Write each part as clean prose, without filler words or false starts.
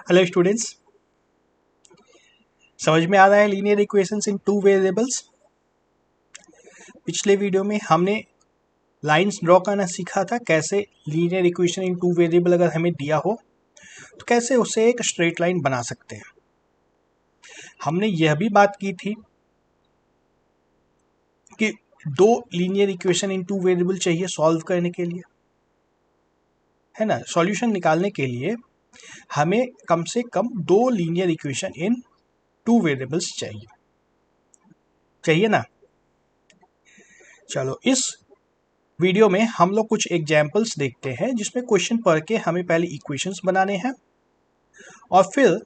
Hello students, समझ में आ रहा है लीनियर इक्वेशंस इन टू वेरिएबल्स। पिछले वीडियो में हमने लाइंस ड्रॉ करना सीखा था, कैसे linear equation in two variable अगर हमें दिया हो तो कैसे उसे एक स्ट्रेट लाइन बना सकते हैं। हमने यह भी बात की थी कि दो linear equation in two variable चाहिए सॉल्व करने के लिए, है ना। सॉल्यूशन निकालने के लिए हमें कम से कम दो linear equation in two variables चाहिए ना। चलो, इस वीडियो में हम लोग कुछ एग्जाम्पल्स देखते हैं जिसमें क्वेश्चन पढ़ के हमें पहले इक्वेशंस बनाने हैं और फिर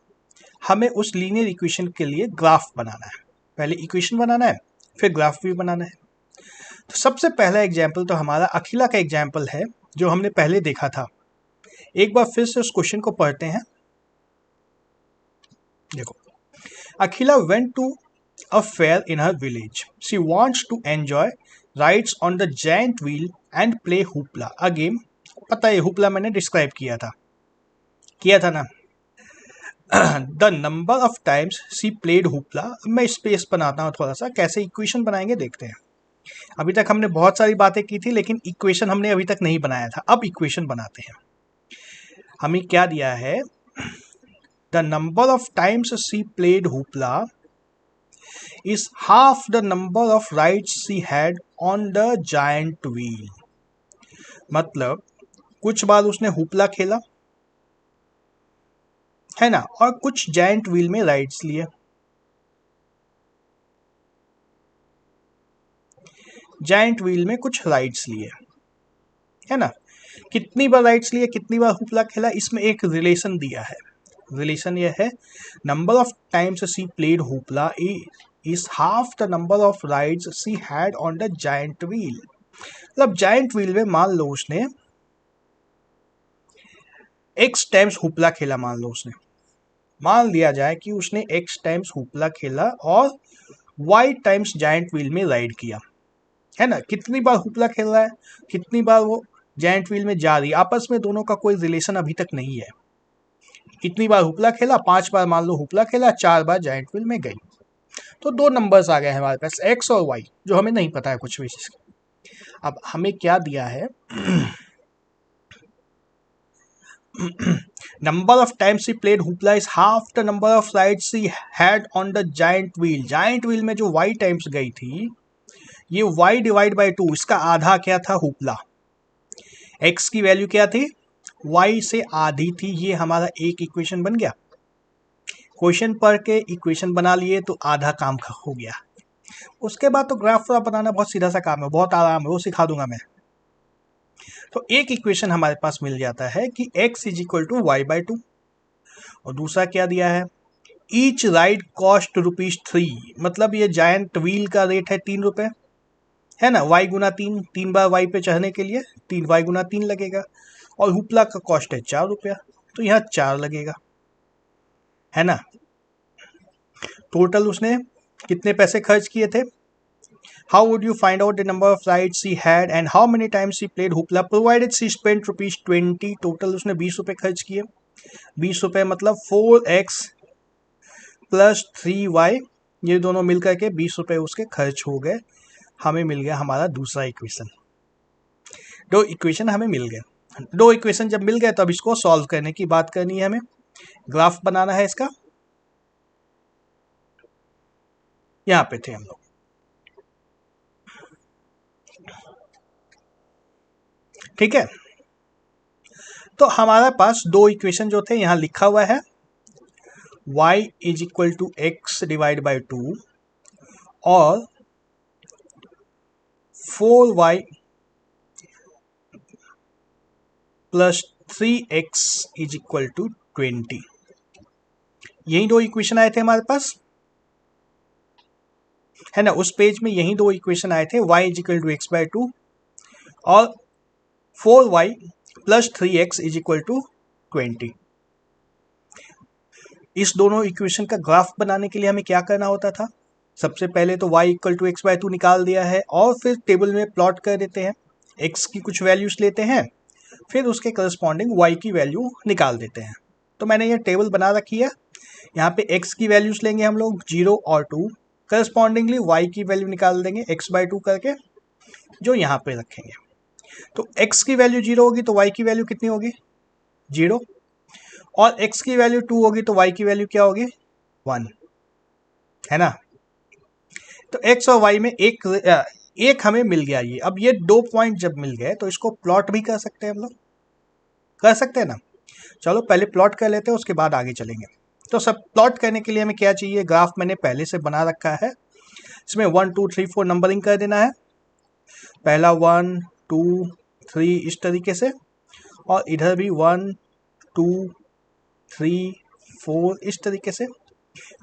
हमें उस लीनियर इक्वेशन के लिए ग्राफ बनाना है। पहले इक्वेशन बनाना है, फिर ग्राफ भी बनाना है। तो सबसे पहला एग्जाम्पल तो हमारा अखिला का एग्जाम्पल है जो हमने पहले देखा था। एक बार फिर से उस क्वेश्चन को पढ़ते हैं। देखो, Akhila went to a fair in her village. She wants to enjoy rides on the giant wheel and play hoopla. A game, पता है hoopla मैंने डिस्क्राइब किया था ना। The number of times she played hoopla. मैं स्पेस बनाता हूँ थोड़ा सा, कैसे इक्वेशन बनाएंगे देखते हैं। अभी तक हमने बहुत सारी बातें की थी लेकिन इक्वेशन हमने अभी तक नहीं बनाया था। अब इक्वेशन बनाते हैं। हमें क्या दिया है, the number of times she played hoopla is half the number of rides she had on the giant wheel. मतलब कुछ बार उसने हुपला खेला, है ना, और कुछ जायंट व्हील में राइड्स लिए। जायंट व्हील में कुछ राइड्स लिए, है ना। कितनी बार राइड्स लिए, कितनी बार हुपला खेला, इसमें एक रिलेशन दिया है। रिलेशन यह है, number of times she played hoopla is half the number of rides she had on the giant wheel. मतलब जायंट व्हील में मान लो उसने x टाइम्स हुपला खेला, मान लिया जाए कि उसने x टाइम्स हुपला खेला और y टाइम्स जायंट व्हील में राइड किया, है ना। कितनी बार हुपला खेल रहा है, कितनी बार वो जायंट व्हील में जा रही है, आपस में दोनों का कोई रिलेशन अभी तक नहीं है। कितनी बार हुपला खेला, 5 बार मान लो हुपला खेला, 4 बार जायंट व्हील में गई। तो दो नंबर्स आ गए हमारे पास, x और y, जो हमें नहीं पता है कुछ भी। अब हमें क्या दिया है, number of times she played hoopla is half the number of rides she had on the giant wheel. giant wheel में जो y टाइम्स गई थी, ये y डिवाइड बाई 2, इसका आधा क्या था, हुपला। x की वैल्यू क्या थी, y से आधी थी। ये हमारा एक इक्वेशन बन गया। क्वेश्चन पढ़ के इक्वेशन बना लिए तो आधा काम हो गया। उसके बाद तो ग्राफ बनाना बहुत सीधा सा काम है, बहुत आराम है, वो सिखा दूंगा मैं। तो एक इक्वेशन हमारे पास मिल जाता है कि x is equal to Y by 2, और दूसरा क्या दिया है, ईच राइड कॉस्ट ₹3। मतलब ये जायंट व्हील का रेट है 3 रुपए, है ना। y गुना 3, 3 बार y पे चढ़ने के लिए 3y गुना 3 लगेगा, और हुपला का कॉस्ट है 4 रुपया, तो यहाँ 4 लगेगा, है ना। टोटल उसने कितने पैसे खर्च किए थे। How would you find out the number of rides she had and how many times she played hoopla provided she spent ₹20? Total उसने 20 रुपए खर्च किए। 20 रुपए मतलब 4x प्लस 3y, ये दोनों मिलकर के 20 रुपए उसके खर्च हो गए। हमें मिल गया हमारा दूसरा इक्वेशन। दो इक्वेशन हमें मिल गए। दो इक्वेशन जब मिल गए तब इसको सॉल्व करने की बात करनी है, हमें ग्राफ बनाना है इसका। यहाँ पे थे हम लोग, ठीक है। तो हमारे पास दो इक्वेशन जो थे यहाँ लिखा हुआ है, y is equal to X divide by 2 और 4y plus 3x is equal to 20। यही दो इक्वेशन आए थे हमारे पास, है ना। उस पेज में यही दो इक्वेशन आए थे, y is equal to X by 2 और 4y plus 3x is equal to 20। इस दोनों इक्वेशन का ग्राफ बनाने के लिए हमें क्या करना होता था, सबसे पहले तो y equal to X by 2 निकाल दिया है और फिर टेबल में प्लॉट कर देते हैं। x की कुछ वैल्यूज लेते हैं, फिर उसके करस्पॉन्डिंग y की वैल्यू निकाल देते हैं। तो मैंने ये टेबल बना रखी है। यहाँ पे x की वैल्यूज लेंगे हम लोग 0 और 2, करस्पॉन्डिंगली y की वैल्यू निकाल देंगे x/2 करके, जो यहाँ पे रखेंगे। तो x की वैल्यू 0 होगी तो y की वैल्यू कितनी होगी, 0, और x की वैल्यू 2 होगी तो y की वैल्यू क्या होगी, 1, है ना। तो x और y में एक हमें मिल गया ये। अब ये 2 पॉइंट जब मिल गए तो इसको प्लॉट भी कर सकते हैं हम लोग, कर सकते हैं ना। चलो पहले प्लॉट कर लेते हैं, उसके बाद आगे चलेंगे। तो सब प्लॉट करने के लिए हमें क्या चाहिए, ग्राफ मैंने पहले से बना रखा है, इसमें 1 2 3 4 नंबरिंग कर देना है। पहला 1 2 3 इस तरीके से, और इधर भी 1 2 3 4 इस तरीके से।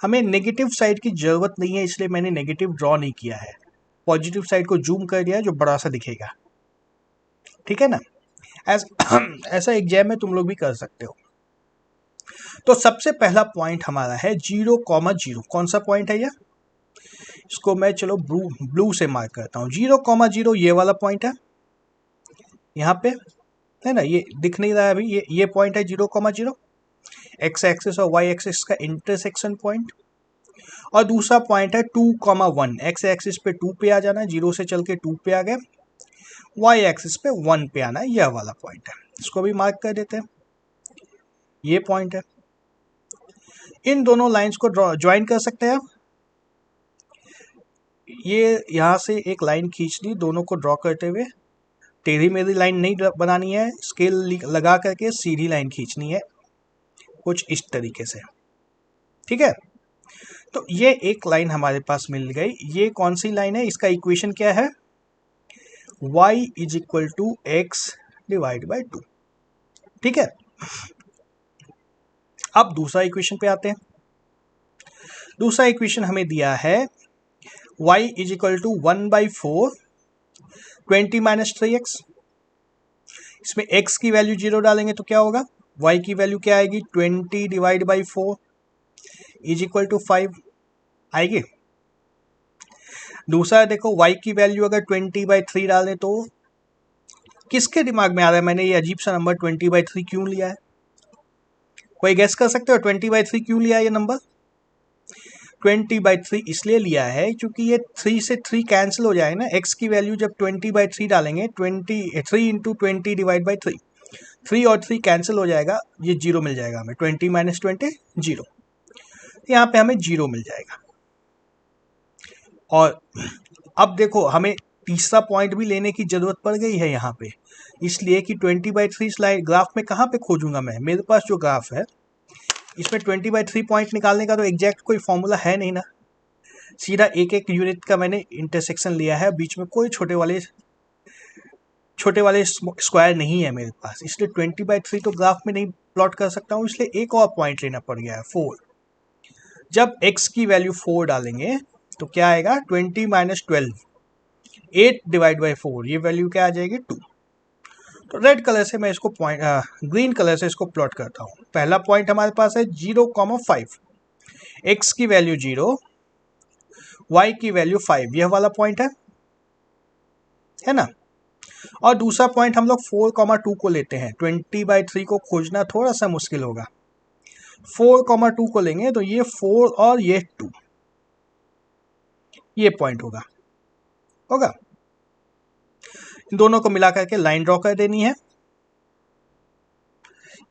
हमें नेगेटिव साइड की ज़रूरत नहीं है, इसलिए मैंने नेगेटिव ड्रॉ नहीं किया है। पॉजिटिव साइड को जूम कर दिया है, जो बड़ा सा दिखेगा, ठीक है ना। ऐसा एग्जाम में तुम लोग भी कर सकते हो। तो सबसे पहला पॉइंट हमारा है 0,0। कौन सा पॉइंट है ये, इसको मैं चलो ब्लू से मार्क करता हूँ। 0,0 ये वाला पॉइंट है, यहाँ पे है ना, ये दिख नहीं रहा है अभी, ये पॉइंट है 0,0, एक्स एक्सिस और वाई एक्सिस का इंटरसेक्शन पॉइंट। और दूसरा पॉइंट है 2,1, एक्स एक्सिस पे 2 पे आ जाना है, 0 से चल के 2 पे आ गए, वाई एक्सिस पे 1 पे आना है, यह वाला पॉइंट है। इसको भी मार्क कर देते हैं, ये पॉइंट है। इन दोनों लाइंस को ज्वाइन कर सकते हैं आप। ये यहाँ से एक लाइन खींच ली, दोनों को ड्रॉ करते हुए। टेढ़ी मेढ़ी लाइन नहीं बनानी है, स्केल लगा करके सीधी लाइन खींचनी है, कुछ इस तरीके से, ठीक है। तो ये एक लाइन हमारे पास मिल गई। ये कौन सी लाइन है, इसका इक्वेशन क्या है, y is equal to X divide by 2, ठीक है। अब दूसरा इक्वेशन पे आते हैं। दूसरा इक्वेशन हमें दिया है y is equal to 1/4 20 minus 3x। इसमें x की वैल्यू 0 डालेंगे तो क्या होगा, y की वैल्यू क्या आएगी, 20 divide by 4 is equal to 5 आएगी। दूसरा देखो, y की वैल्यू अगर 20/3 डालें तो किसके दिमाग में आ रहा है मैंने ये अजीब सा नंबर 20/3 क्यों लिया है, कोई गेस कर सकते हो 20/3 क्यों लिया है ये नंबर। 20/3 इसलिए लिया है क्योंकि ये 3 से 3 कैंसिल हो जाएगा ना। x की वैल्यू जब 20/3 डालेंगे, 3 इंटू 20 डिवाइड बाई 3, 3 और 3 कैंसिल हो जाएगा, ये 0 मिल जाएगा हमें, 20 माइनस 20 0, यहाँ पे हमें 0 मिल जाएगा। और अब देखो हमें तीसरा पॉइंट भी लेने की जरूरत पड़ गई है यहाँ पे, इसलिए कि 20/3 स्लाइड ग्राफ में कहाँ पे खोजूंगा मैं, मेरे पास जो ग्राफ है इसमें 20/3 पॉइंट निकालने का तो एग्जैक्ट कोई फॉर्मूला है नहीं ना। सीधा एक एक यूनिट का मैंने इंटरसेक्शन लिया है, बीच में कोई छोटे वाले स्क्वायर नहीं है मेरे पास, इसलिए 20/3 तो ग्राफ में नहीं प्लॉट कर सकता हूँ, इसलिए एक और पॉइंट लेना पड़ गया है 4। जब x की वैल्यू 4 डालेंगे तो क्या आएगा, 20 माइनस 12, 8 डिवाइड बाई 4, ये वैल्यू क्या आ जाएगी, 2। तो रेड कलर से मैं इसको पॉइंट ग्रीन कलर से इसको प्लॉट करता हूँ। पहला पॉइंट हमारे पास है 0,5, x की वैल्यू 0, y की वैल्यू 5, यह वाला पॉइंट है ना। और दूसरा पॉइंट हम लोग 4,2 को लेते हैं। 20/3 को खोजना थोड़ा सा मुश्किल होगा, 4,2 को लेंगे तो ये 4 और ये 2, ये पॉइंट होगा। इन दोनों को मिला करके लाइन ड्रॉ कर देनी है,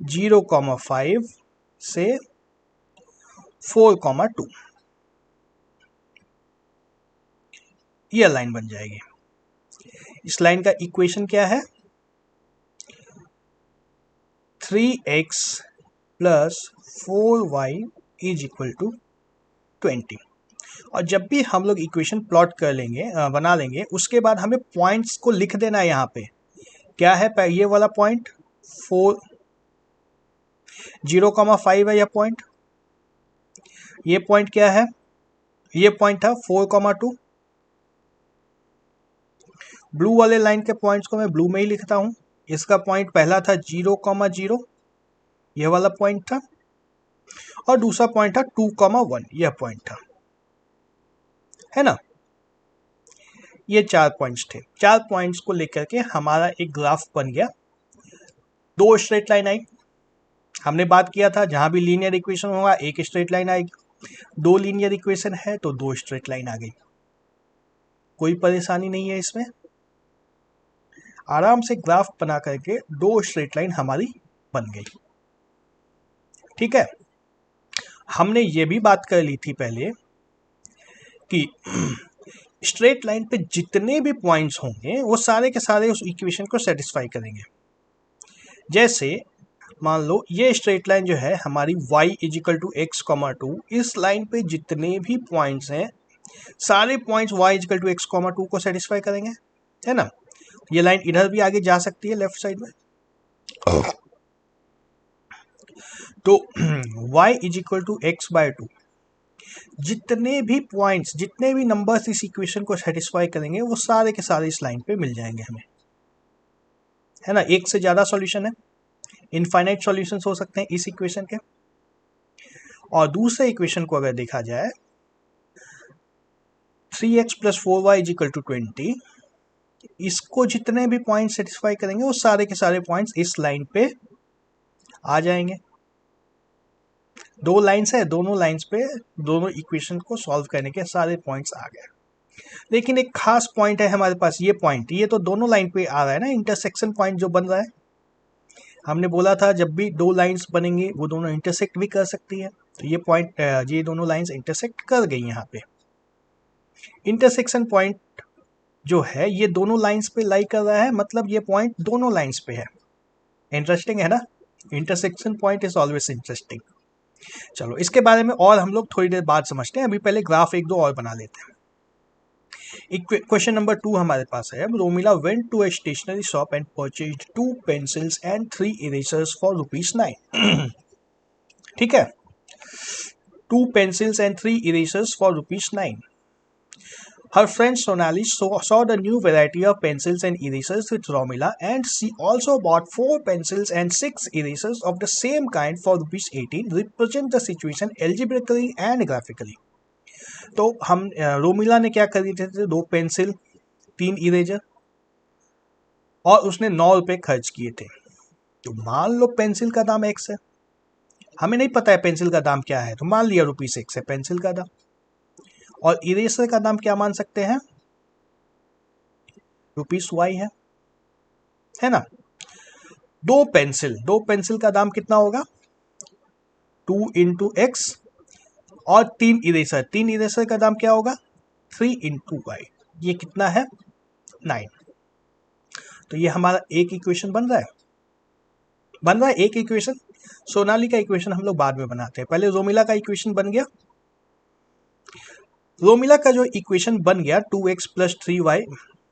0,5 से 4,2, ये लाइन बन जाएगी। इस लाइन का इक्वेशन क्या है, 3x plus 4y is equal to 20। और जब भी हम लोग इक्वेशन प्लॉट कर लेंगे, बना लेंगे, उसके बाद हमें पॉइंट्स को लिख देना है। यहाँ पे क्या है, ये वाला पॉइंट 0,5 है, यह पॉइंट, ये पॉइंट क्या है, ये पॉइंट था 4,2। ब्लू वाले लाइन के पॉइंट्स को मैं ब्लू में ही लिखता हूँ। इसका पॉइंट पहला था 0,0, यह वाला पॉइंट था, और दूसरा पॉइंट था 2,1, यह पॉइंट था, है ना। ये 4 पॉइंट्स थे। 4 पॉइंट्स को लेकर के हमारा एक ग्राफ बन गया। 2 स्ट्रेट लाइन आई, हमने बात किया था जहां भी लीनियर इक्वेशन होगा एक स्ट्रेट लाइन आएगी, दो लीनियर इक्वेशन है तो दो स्ट्रेट लाइन आ गई। कोई परेशानी नहीं है इसमें, आराम से ग्राफ बना करके दो स्ट्रेट लाइन हमारी बन गई। ठीक है, हमने ये भी बात कर ली थी पहले कि स्ट्रेट लाइन पे जितने भी पॉइंट्स होंगे वो सारे के सारे उस इक्वेशन को सेटिस्फाई करेंगे। जैसे मान लो ये स्ट्रेट लाइन जो है हमारी y is equal to X comma two, इस लाइन पे जितने भी पॉइंट्स हैं सारे points y is equal to X comma two को सेटिस्फाई करेंगे, है ना। ये लाइन इधर भी आगे जा सकती है लेफ्ट साइड में। तो y is equal to X by two, जितने भी पॉइंट्स जितने भी नंबर्स इस इक्वेशन को सेटिस्फाई करेंगे वो सारे के सारे इस लाइन पे मिल जाएंगे हमें, है ना। एक से ज़्यादा सॉल्यूशन है, इनफाइनाइट सॉल्यूशंस हो सकते हैं इस इक्वेशन के। और दूसरे इक्वेशन को अगर देखा जाए 3x plus 4y is equal to 20, इसको जितने भी पॉइंट सेटिस्फाई करेंगे वो सारे के सारे पॉइंट्स इस लाइन पे आ जाएंगे। दो लाइंस है, दोनों लाइंस पे दोनों इक्वेशन को सॉल्व करने के सारे पॉइंट्स आ गए। लेकिन एक खास पॉइंट है हमारे पास, ये पॉइंट, ये तो दोनों लाइन पे आ रहा है ना, इंटरसेक्शन पॉइंट जो बन रहा है। हमने बोला था जब भी दो लाइंस बनेंगी वो दोनों इंटरसेक्ट भी कर सकती है, तो ये पॉइंट, ये दोनों लाइंस इंटरसेक्ट कर गई यहाँ पे। इंटरसेक्शन पॉइंट जो है ये दोनों लाइंस पे लाई कर रहा है, मतलब ये पॉइंट दोनों लाइंस पे है। इंटरेस्टिंग है ना, intersection point is always interesting. चलो इसके बारे में और हम लोग थोड़ी देर बाद समझते हैं, अभी पहले ग्राफ एक दो और बना लेते हैं। क्वेश्चन नंबर 2 हमारे पास है, Romila went to a stationery shop and purchased 2 pencils and 3 erasers for ₹9। ठीक है, 2 pencils and 3 erasers for ₹9। Her friend Sonali saw the new variety of pencils and erasers with Romila, and she also bought 4 pencils and 6 erasers of the same kind for ₹18। Represent the situation algebraically and graphically। तो हम रोमिला ने क्या खरीदे थे, 2 pencil 3 eraser, और उसने ₹9 खर्च किए थे। तो मान लो पेंसिल का दाम x है, हमें नहीं पता है पेंसिल का दाम क्या है, तो मान लिया ₹6 है पेंसिल का दाम, और इरेजर का दाम क्या मान सकते हैं, ₹y है ना। दो पेंसिल का दाम कितना होगा, 2 इंटू एक्स, और 3 इरेजर का दाम क्या होगा, 3 इंटू वाई। ये कितना है, 9। तो ये हमारा एक इक्वेशन बन रहा है एक इक्वेशन। सोनाली का इक्वेशन हम लोग बाद में बनाते हैं, पहले रोमिला का इक्वेशन बन गया। रोमिला का जो इक्वेशन बन गया 2x plus 3y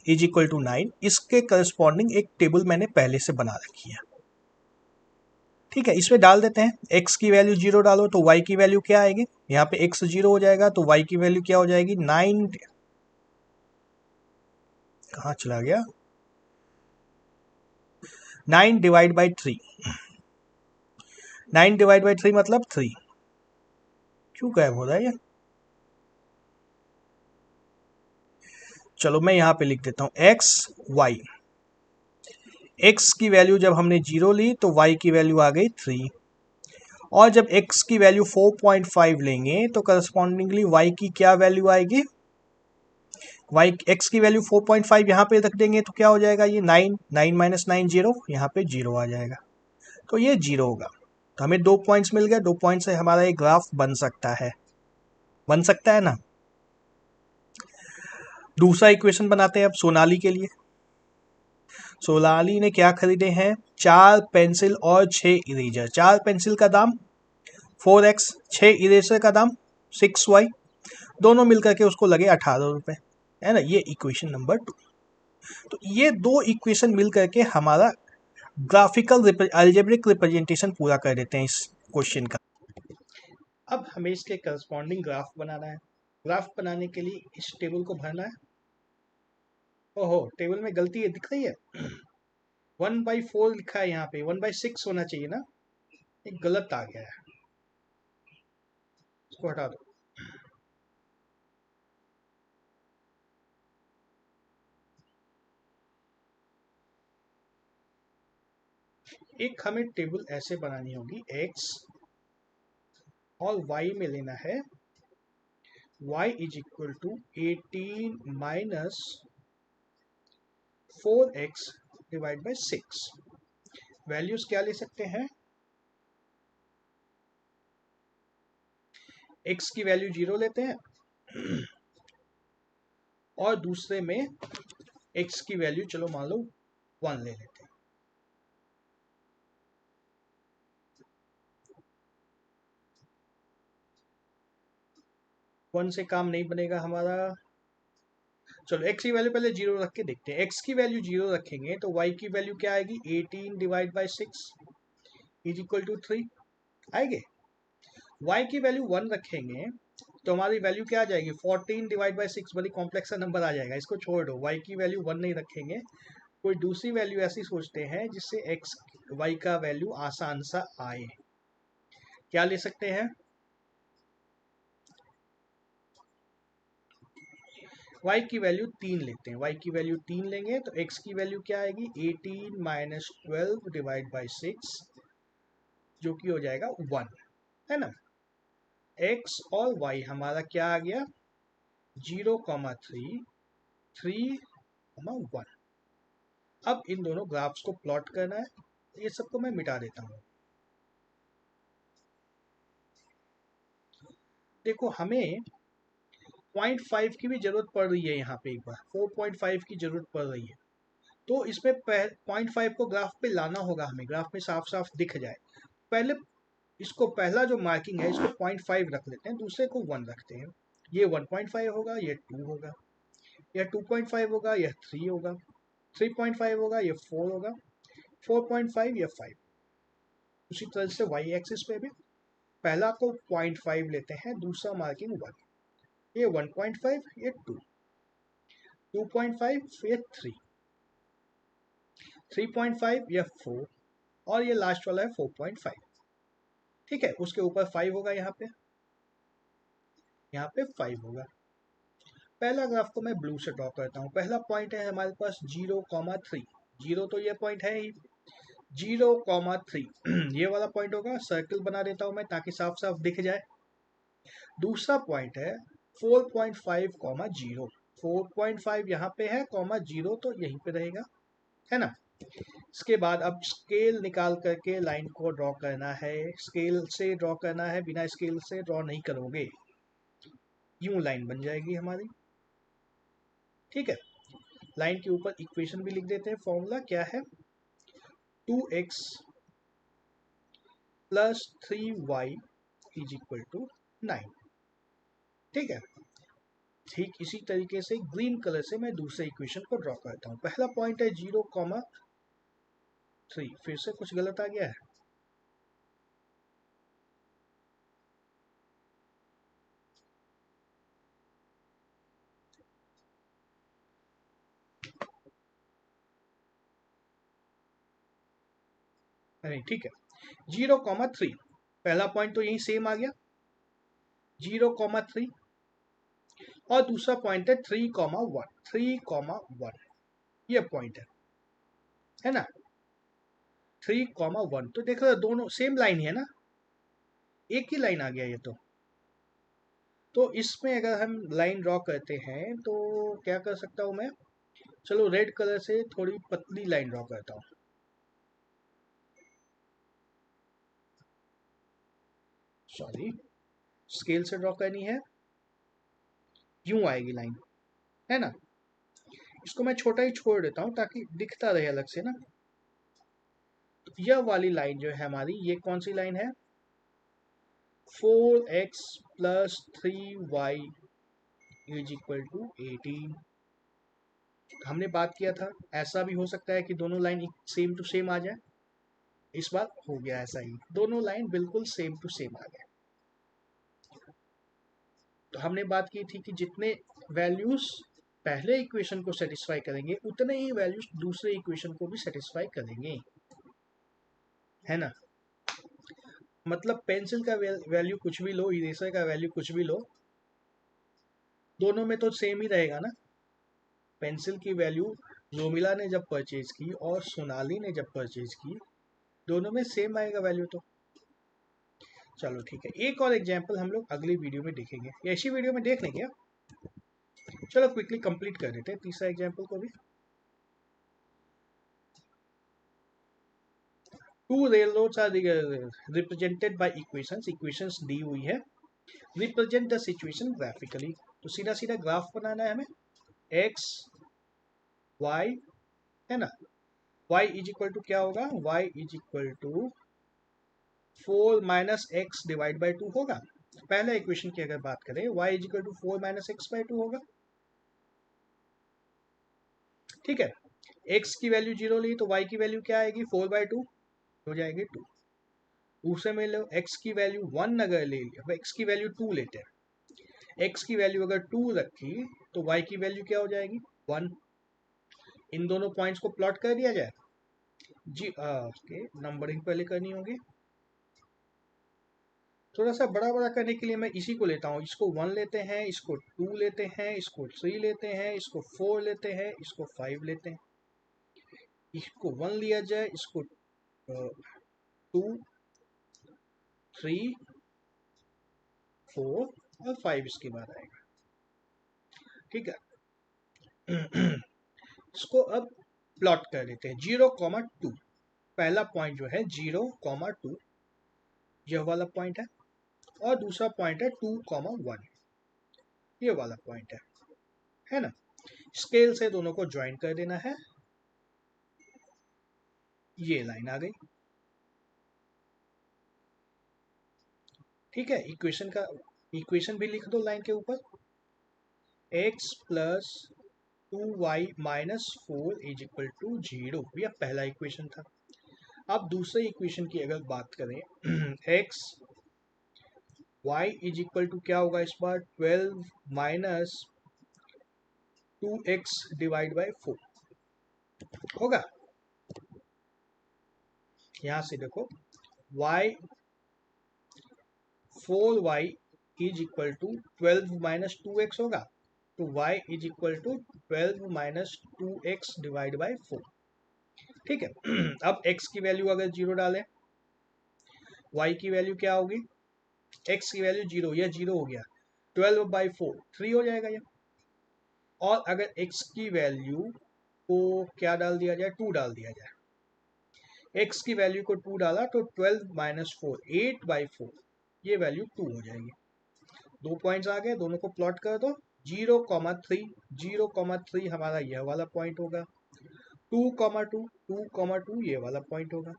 is equal to 9, इसके करस्पॉन्डिंग एक टेबल मैंने पहले से बना रखी है। ठीक है, इसमें डाल देते हैं, x की वैल्यू 0 डालो तो y की वैल्यू क्या आएगी, यहाँ पे x 0 हो जाएगा तो y की वैल्यू क्या हो जाएगी, 9। कहाँ चला गया, 9 डिवाइड बाई 3। 9 डिवाइड बाई 3 मतलब 3। क्यों गायब हो रहा है ये, चलो मैं यहाँ पे लिख देता हूँ x y। x की वैल्यू जब हमने 0 ली तो y की वैल्यू आ गई 3, और जब x की वैल्यू 4.5 लेंगे तो करस्पॉन्डिंगली y की क्या वैल्यू आएगी, y x की वैल्यू 4.5 यहाँ पे रख देंगे तो क्या हो जाएगा, ये 9, 9 माइनस 9 0, यहाँ पे 0 आ जाएगा, तो ये 0 होगा। तो हमें 2 पॉइंट्स मिल गए, 2 पॉइंट से हमारा एक ग्राफ बन सकता है ना। दूसरा इक्वेशन बनाते हैं अब सोनाली के लिए। सोनाली ने क्या खरीदे हैं, 4 पेंसिल और 6 इरेजर। 4 पेंसिल का दाम 4x, 6 इरेजर का दाम 6y, दोनों मिलकर के उसको लगे ₹18, है ना। ये इक्वेशन नंबर 2। तो ये दो इक्वेशन मिल करके हमारा ग्राफिकल अलजेब्रिक रिप्रेजेंटेशन पूरा कर देते हैं इस क्वेश्चन का। अब हमें इसके करस्पॉन्डिंग ग्राफ बनाना है। ग्राफ बनाने के लिए इस टेबल को भरना है। ओहो, टेबल में गलती है, दिख रही है, 1/4 लिखा है, यहाँ पे 1/6 होना चाहिए ना, एक गलत आ गया है, इसको हटा दो। एक हमें टेबल ऐसे बनानी होगी, x और y में लेना है y is equal to 18 minus 4x divide by 6। Values क्या ले सकते हैं, x की वैल्यू 0 लेते हैं और दूसरे में x की वैल्यू चलो मान लो 1 ले लेते हैं। वन से काम नहीं बनेगा हमारा। चलो x की वैल्यू पहले 0 रख के देखते हैं। x की वैल्यू 0 रखेंगे तो y की वैल्यू क्या आएगी, 18 divide by 6 is equal to 3 आएगी। y की वैल्यू 1 रखेंगे तो हमारी वैल्यू क्या आ जाएगी, 14 डिवाइड बाई 6, बड़ी कॉम्प्लेक्स सा नंबर आ जाएगा, इसको छोड़ दो। y की वैल्यू 1 नहीं रखेंगे, कोई दूसरी वैल्यू ऐसी सोचते हैं जिससे x y का वैल्यू आसान सा आए। क्या ले सकते हैं, y की वैल्यू 3 लेते हैं। y की वैल्यू 3 लेंगे तो x की वैल्यू क्या आएगी, 18 माइनस 12 डिवाइड बाई 6 जो कि हो जाएगा 1, है ना। x और y हमारा क्या आ गया, 0,3 3,1। अब इन दोनों ग्राफ्स को प्लॉट करना है, ये सबको मैं मिटा देता हूँ। देखो हमें 0.5 की भी जरूरत पड़ रही है, यहाँ पे एक बार 4.5 की जरूरत पड़ रही है, तो इसमें 0.5 को ग्राफ पे लाना होगा हमें, ग्राफ में साफ साफ दिख जाए। पहले इसको पहला जो मार्किंग है इसको 0.5 रख लेते हैं, दूसरे को 1 रखते हैं। ये 1.5 होगा, ये 2 होगा, यह 2.5 होगा, यह 3 होगा, 3.5 होगा, यह 4 होगा, 4.5 यह 5। उसी तरह से y एक्सिस पे भी पहला को 0.5 लेते हैं, दूसरा मार्किंग 1, ये 1.5, ये 2, 2.5 ये 3, 3.5 ये 4 और ये लास्ट वाला है 4.5। ठीक है, उसके ऊपर 5 होगा, यहाँ पे 5 होगा। पहला ग्राफ को मैं ब्लू से ड्रॉ करता हूँ। पहला पॉइंट है हमारे पास 0,3, 0 तो ये पॉइंट है ही, 0,3 ये वाला पॉइंट होगा, सर्कल बना देता हूँ मैं ताकि साफ साफ दिख जाए। दूसरा पॉइंट है 4.5, 0, 4.5 यहाँ पे है, 0 तो यहीं पे रहेगा, है ना। इसके बाद अब स्केल निकाल करके लाइन को ड्रॉ करना है, स्केल से ड्रॉ करना है, बिना स्केल से ड्रॉ नहीं करोगे, यूं लाइन बन जाएगी हमारी। ठीक है, लाइन के ऊपर इक्वेशन भी लिख देते हैं। फॉर्मूला क्या है, 2x plus 3y is equal to 9। ठीक है, ठीक इसी तरीके से ग्रीन कलर से मैं दूसरे इक्वेशन को ड्रॉ करता हूँ। पहला पॉइंट है 0,3, फिर से कुछ गलत आ गया है, नहीं ठीक है, 0,3 पहला पॉइंट तो यही सेम आ गया 0,3, और दूसरा पॉइंट है 3,1, 3,1 ये पॉइंट है ना। 3,1 तो देख रहे दोनों सेम लाइन है ना, एक ही लाइन आ गया ये तो इसमें अगर हम लाइन ड्रॉ करते हैं तो क्या कर सकता हूँ मैं, चलो रेड कलर से थोड़ी पतली लाइन ड्रॉ करता हूँ। सॉरी, स्केल से ड्रॉ करनी है, यूं आएगी लाइन, है ना। इसको मैं छोटा ही छोड़ देता हूँ ताकि दिखता रहे अलग से ना। तो यह वाली लाइन जो है हमारी, ये कौन सी लाइन है, 4x plus 3y is equal to 18। हमने बात किया था ऐसा भी हो सकता है कि दोनों लाइन सेम टू सेम आ जाए, इस बार हो गया ऐसा ही, दोनों लाइन बिल्कुल सेम टू सेम आ गए। तो हमने बात की थी कि जितने वैल्यूज पहले इक्वेशन को सेटिस्फाई करेंगे उतने ही वैल्यूज दूसरे इक्वेशन को भी सेटिस्फाई करेंगे, है ना। मतलब पेंसिल का वैल्यू कुछ भी लो, इरेजर का वैल्यू कुछ भी लो, दोनों में तो सेम ही रहेगा ना। पेंसिल की वैल्यू रोमिला ने जब परचेज की और सोनाली ने जब परचेज की दोनों में सेम आएगा वैल्यू तो। चलो ठीक है, एक और एग्जाम्पल हम लोग अगली वीडियो में देखेंगे, या इसी वीडियो में देख लेंगे। चलो क्विकली कंप्लीट कर देते हैं तीसरा एग्जाम्पल को भी। Two railroads are represented by equations, equations दी हुई है। रिप्रेजेंट द सिचुएशन ग्राफिकली, तो सीधा सीधा ग्राफ बनाना है हमें। एक्स वाई है ना, y इज इक्वल टू क्या होगा, y is equal to 4 minus x divide by 2 होगा। पहले इक्वेशन की अगर बात करें, y is equal to 4 minus x by 2 होगा। ठीक है, x की वैल्यू 0 ली तो y की वैल्यू क्या आएगी, 4 बाई 2 हो जाएगी 2। दूसरे में लो x की वैल्यू 1 अगर ले लिया, x की वैल्यू 2 लेते हैं, x की वैल्यू अगर 2 रखी तो y की वैल्यू क्या हो जाएगी, 1। इन दोनों पॉइंट्स को प्लॉट कर दिया जाए जी। ओके, नंबरिंग पहले करनी होगी। थोड़ा सा बड़ा बड़ा करने के लिए मैं इसी को लेता हूँ, इसको 1 लेते हैं, इसको 2 लेते हैं, इसको 3 लेते हैं, इसको 4 लेते हैं, इसको 5 लेते हैं। इसको 1 लिया जाए, इसको 2 3 4 और 5 इसके बाद आएगा। ठीक है, इसको अब प्लॉट कर देते हैं 0,2। पहला पॉइंट जो है 0,2 यह वाला पॉइंट है, और दूसरा पॉइंट है 2,1 ये वाला पॉइंट है ना। स्केल से दोनों को ज्वाइन कर देना है, ये लाइन आ गई। ठीक है, इक्वेशन भी लिख दो लाइन के ऊपर, x plus 2y minus 4 is equal to 0, यह पहला इक्वेशन था। अब दूसरे इक्वेशन की अगर बात करें, x y is equal to क्या होगा इस बार, 12 माइनस 2x डिवाइड बाई 4 होगा। यहां से देखो y 4y is equal to 12 minus 2x होगा, तो y is equal to 12 minus 2x divide by 4। ठीक है, अब x की वैल्यू अगर 0 डालें, y की वैल्यू क्या होगी, x की वैल्यू 0, यह 0 हो गया, 12 बाई 4 3 हो जाएगा यह। और अगर x की वैल्यू को क्या डाल दिया जाए, 2 डाल दिया जाए, x की वैल्यू को 2 डाला तो 12 माइनस 4 8 बाई 4, ये वैल्यू 2 हो जाएगी। दो पॉइंट्स आ गए, दोनों को प्लॉट कर दो, 0,3 0,3 हमारा यह वाला पॉइंट होगा, 2,2 2,2 ये वाला पॉइंट होगा।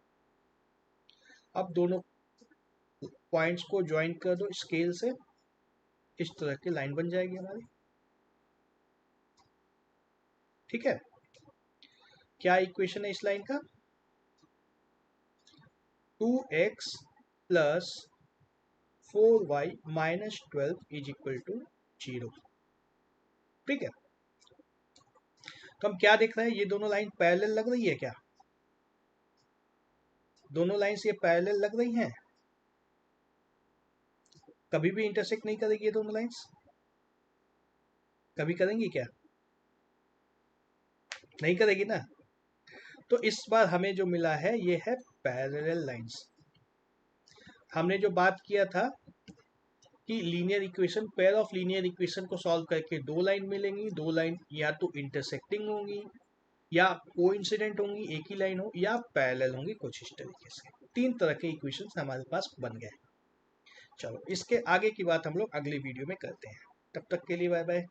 अब दोनों पॉइंट्स को ज्वाइन कर दो स्केल से, इस तरह की लाइन बन जाएगी हमारी। ठीक है, क्या इक्वेशन है इस लाइन का, 2x plus 4y minus 12 is equal to 0। ठीक है, तो हम क्या देख रहे हैं, ये दोनों लाइन पैरेलल लग रही है क्या, दोनों लाइंस ये पैरेलल लग रही हैं, कभी भी इंटरसेक्ट नहीं करेगी ये दोनों लाइंस, कभी करेंगी क्या, नहीं करेगी ना। तो इस बार हमें जो मिला है ये है पैरेलल लाइंस। हमने जो बात किया था कि linear equation, pair of linear equation को सॉल्व करके दो लाइन मिलेंगी, दो लाइन या तो इंटरसेक्टिंग होंगी या कोइंसिडेंट होंगी, एक ही लाइन हो, या पैरेलल होंगी, कुछ इस तरीके से। तीन तरह के इक्वेशंस हमारे पास बन गए। चलो इसके आगे की बात हम लोग अगली वीडियो में करते हैं, तब तक के लिए बाय बाय।